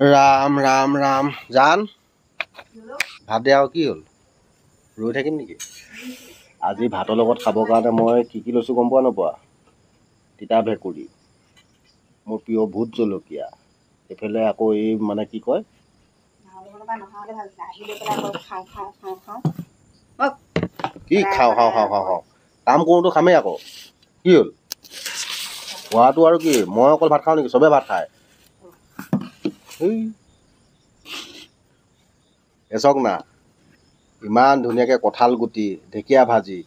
ৰাম ৰাম ৰাম জান ভাত দিয়া আৰু কি হ'ল ৰৈ থাকিম নেকি আজি ভাতৰ লগত খাবৰ কাৰণে মই কি লৈছোঁ গম পোৱা নোপোৱা তিতা ভেকুৰি মোৰ প্ৰিয় ভোট জলকীয়া এইফালে আকৌ এই মানে কি কয় কি খাওঁ খাওঁ খাওঁ খাওঁ খাওঁ কাম কৰোঁতো খামেই আকৌ কি হ'ল খোৱাটো আৰু কি মই অকল ভাত খাওঁ নেকি চবেই ভাত খায় এচক না ইমান ধুনীয়াকৈ কঁঠাল গুটি ঢেকীয়া ভাজি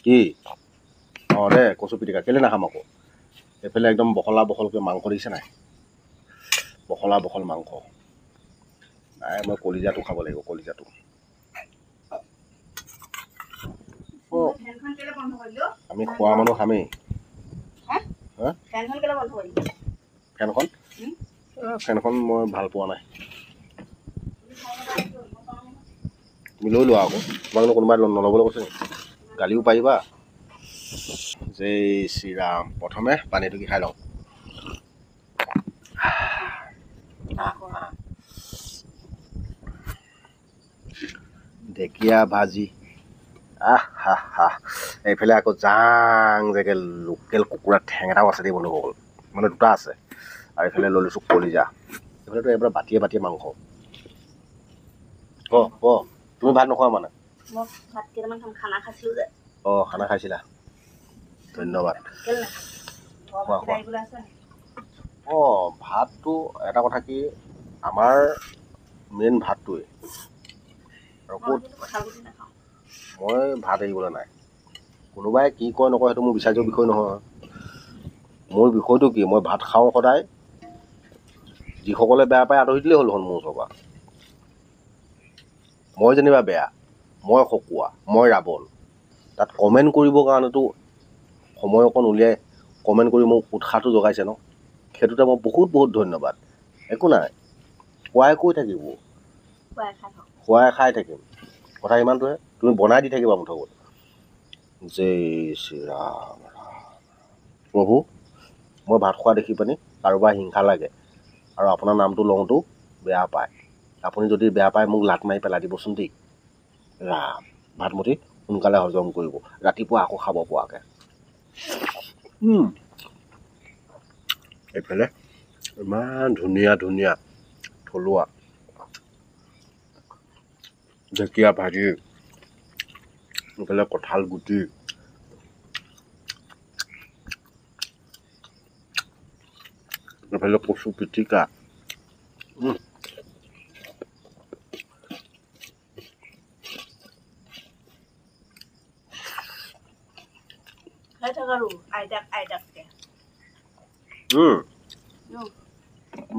কি অঁ দে কচু পিটিকা কেলৈ নাখাম আকৌ এইফালে একদম বহলা বহলকৈ মাংস দিছে নাই বহলা বহল মাংস নাই মই কলিজাটো খাব লাগিব কলিজাটো আমি খোৱা মানুহ খামেই ফেনখন ফেনখন মই ভাল পোৱা নাই তুমি লৈ লোৱা আকৌ তোমাকনো কোনোবাই নল'বলৈ কৈছে নেকি গালিও পাৰিবা জয় শ্ৰীৰাম প্ৰথমে পানীটো কি খাই লওঁ ঢেকীয়া ভাজি এইফালে আকৌ জাং জেগে লোকেল কুকুৰা ঠেং এটাও আছে দেই বন্ধুসকল মানে দুটা আছে আৰু এইফালে লৈ লৈছোঁ কলিজা এইফালেতো এইবাৰ বাতিয়ে বাতিয়ে মাংস ক তুমি ভাত নোখোৱা মানে অঁ খানা খাইছিলা ধন্যবাদ অঁ ভাতটো এটা কথা কি আমাৰ মেইন ভাতটোৱে আৰু ক'ত মই ভাত এৰিবলৈ নাই কোনোবাই কি কয় নকয় সেইটো মোৰ বিচাৰ্য বিষয় নহয় মোৰ বিষয়টো কি মই ভাত খাওঁ সদায় যিসকলে বেয়া পায় আঁতৰি দিলেই হ'ল দেখোন মোৰ ওচৰৰ পৰা মই যেনিবা বেয়া মই সকুৱা মই ৰাৱণ তাত কমেণ্ট কৰিবৰ কাৰণেতো সময় অকণ উলিয়াই কমেণ্ট কৰি মোক উৎসাহটো জগাইছে ন সেইটোতে মই বহুত বহুত ধন্যবাদ একো নাই খুৱাই কৈ থাকিব খুৱাই খাই থাকিম কথা ইমানটোহে তুমি বনাই দি থাকিবা মুঠত জয় শ্ৰীৰাম প্ৰভু মই ভাত খোৱা দেখি পানি কাৰোবাৰ হিংসা লাগে আৰু আপোনাৰ নামটো লওঁতো বেয়া পায় আপুনি যদি বেয়া পায় মোক লাট মাৰি পেলাই দিবচোন দেই ৰাম ভাতমুঠি সোনকালে হজম কৰিব ৰাতিপুৱা আকৌ খাব পৰাকৈ এইফালে ইমান ধুনীয়া ধুনীয়া থলুৱা ঢেকীয়া ভাজি এইফালে কঁঠাল গুটি এইফালে কচু পিটিকা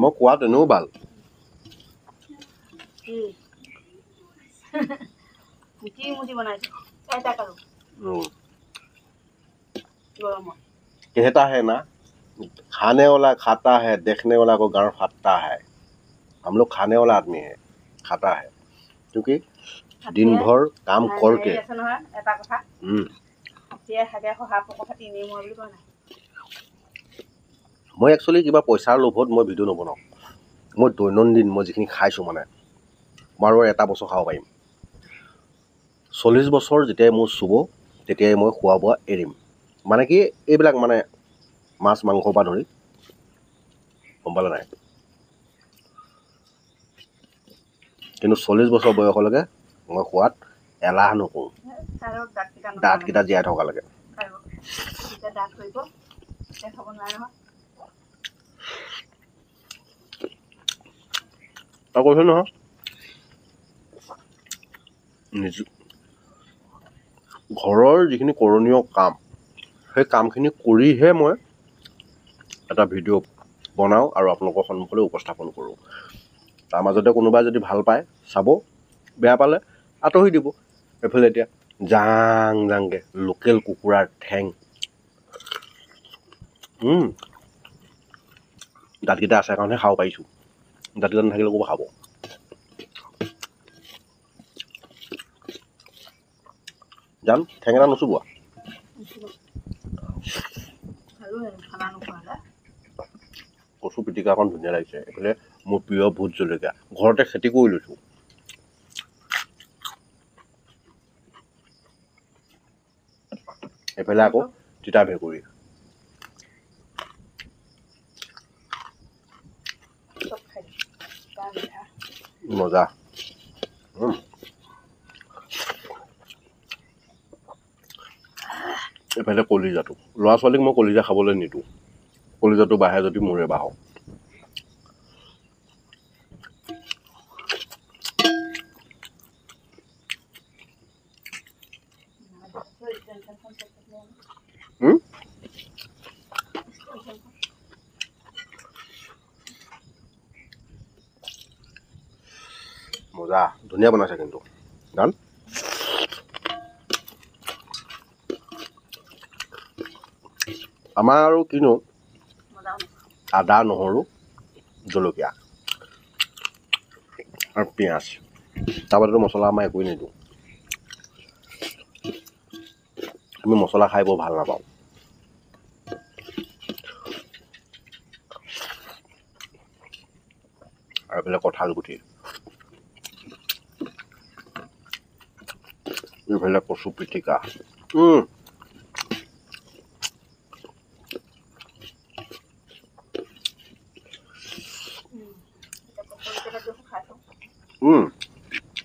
মই কোৱাত এনেও ভাল कहता है ना खाने वाला खाता है देखने वाला को गाँव फाटता है हम लोग खाने वाला आदमी है खाता है क्योंकि दिन भर काम करके মই একচুৱেলি কিবা পইচাৰ লোভত মই ভিডিঅ' নবনাওঁ মই দৈনন্দিন মই যিখিনি খাইছোঁ মানে মই আৰু এটা বছৰ খাব পাৰিম 40 বছৰ যেতিয়াই মোৰ চুব তেতিয়াই মই খোৱা বোৱা এৰিম মানে কি এইবিলাক মানে মাছ মাংসৰ পৰা ধৰি গম পালে নাই কিন্তু 40 বছৰ বয়সলৈকে মই খোৱাত এলাহ নকৰোঁ দাঁতকেইটা জীয়াই থকালৈকে তই কৈছোঁ নহয় ঘৰৰ যিখিনি কৰণীয় কাম সেই কামখিনি কৰিহে মই এটা ভিডিঅ' বনাওঁ আৰু আপোনালোকৰ সন্মুখলৈ উপস্থাপন কৰোঁ তাৰ মাজতে কোনোবাই যদি ভাল পায় চাব বেয়া পালে আঁতৰি দিব এইফালে এতিয়া জাং জাংকৈ লোকেল কুকুৰাৰ ঠেং দাঁতকেইটা আছে কাৰণেহে খাব পাৰিছোঁ দাঁতকেইটা নাথাকিলে ক'ব খাব জান ঠেং এটা নুচুবোৱা কচু পিটিকাখন ধুনীয়া লাগিছে এইফালে মোৰ প্ৰিয় ভোট জলকীয়া ঘৰতে খেতি কৰি লৈছোঁ এইফালে আকৌ তিতা ভেকুৰী মজা এইফালে কলিজাটো ল'ৰা ছোৱালীক মই কলিজা খাবলৈ নিদিওঁ কলিজাটো বাঢ়ে যদি মোৰে বাঢ়ক মজা ধুনীয়া বনাইছে কিন্তু গান আমাৰ আৰু কিনো আদা নহৰু জলকীয়া আৰু পিঁয়াজ তাৰবাদেতো মছলা আমাৰ একোৱেই নিদিওঁ আমি মছলা খাই বৰ ভাল নাপাওঁ আৰু এইফালে কঁঠাল গুটি এইফালে কচু পিটিকা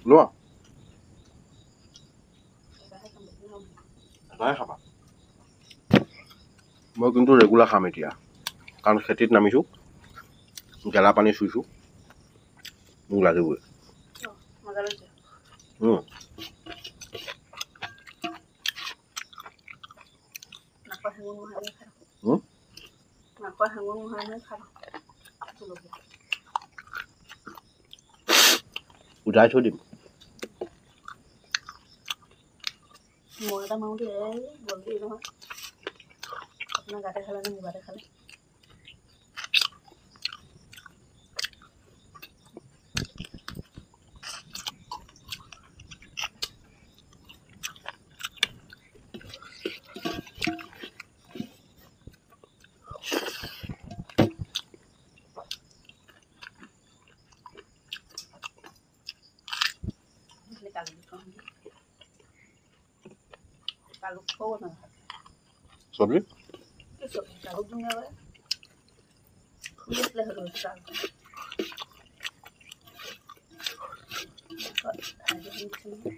লোৱা নাই খাবা মই কিন্তু ৰেগুলাৰ খাম এতিয়া কাৰণ খেতিত নামিছোঁ গেলা পানী চুইছোঁ মোক লাগিবই উঠাই থৈ দিম মই এটা মাৰোঁতে গলটি নহয় আপোনাৰ গাতে খালে নে মোৰ গাতে খালে Kalau kau nak, চব্জি kalau dunia apa? Boleh harus kalau. Ada di sini.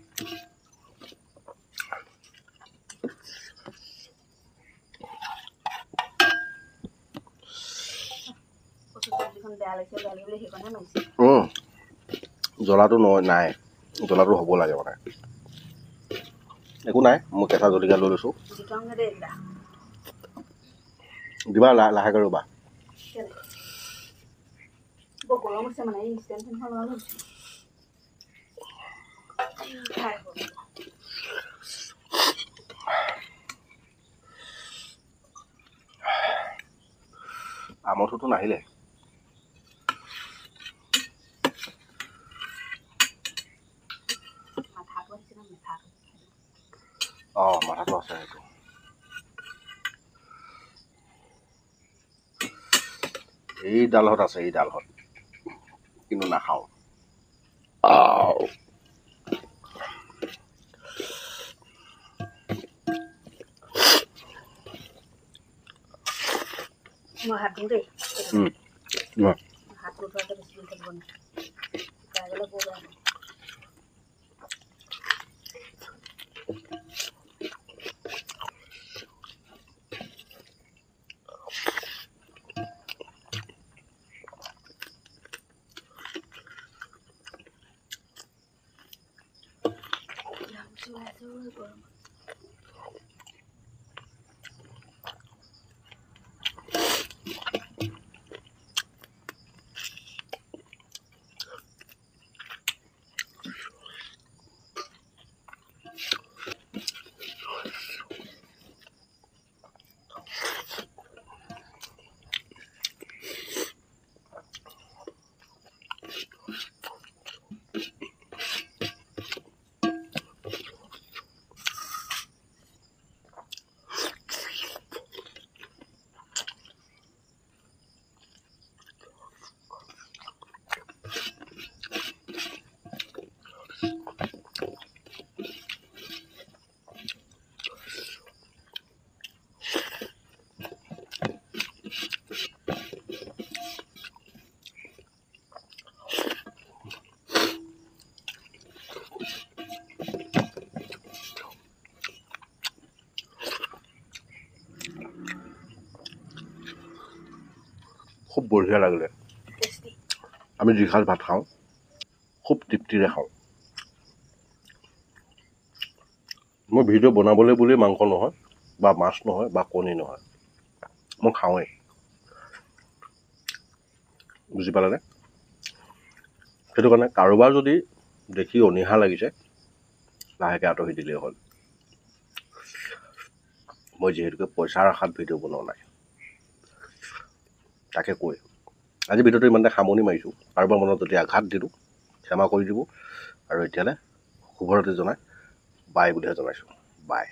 জ্বলাটো নাই জ্বলাটো হ'ব লাগে মানে একো নাই মই কেঁচা জলকীয়া লৈ লৈছোঁ দিবা লাহেকৈ ৰ'বা গৰম আছে মানে আমঠুটো নাহিলে মাথাটো আছে সেইটো এই ডালহত আছে এই ডালহত কিন্তু নাখাওঁ মই হাত দিওঁ দেই হাত উঠোৱাতে বেছি দিন থাকিব নাই খাই গ'লে বৰ বেয়া গৰম বঢ়িয়া লাগিলে টেষ্টি আমি যি সাঁজ ভাত খাওঁ খুব তৃপ্তিৰে খাওঁ মই ভিডিঅ' বনাবলৈ বুলি মাংস নহয় বা মাছ নহয় বা কণী নহয় মই খাওঁৱেই বুজি পালানে সেইটো কাৰণে কাৰোবাৰ যদি দেখি অনীহা লাগিছে লাহেকৈ আঁতৰি দিলেই হ'ল মই যিহেতুকে পইচাৰ আশাত ভিডিঅ' বনোৱা নাই তাকে কৈ আজি ভিডিঅ'টো ইমানতে সামৰণি মাৰিছোঁ কাৰোবাৰ মনত যদি আঘাত দিলোঁ ক্ষমা কৰি দিব আৰু এতিয়ালৈ শুভৰাত্ৰি জনাই বাই বুলিহে জনাইছোঁ বাই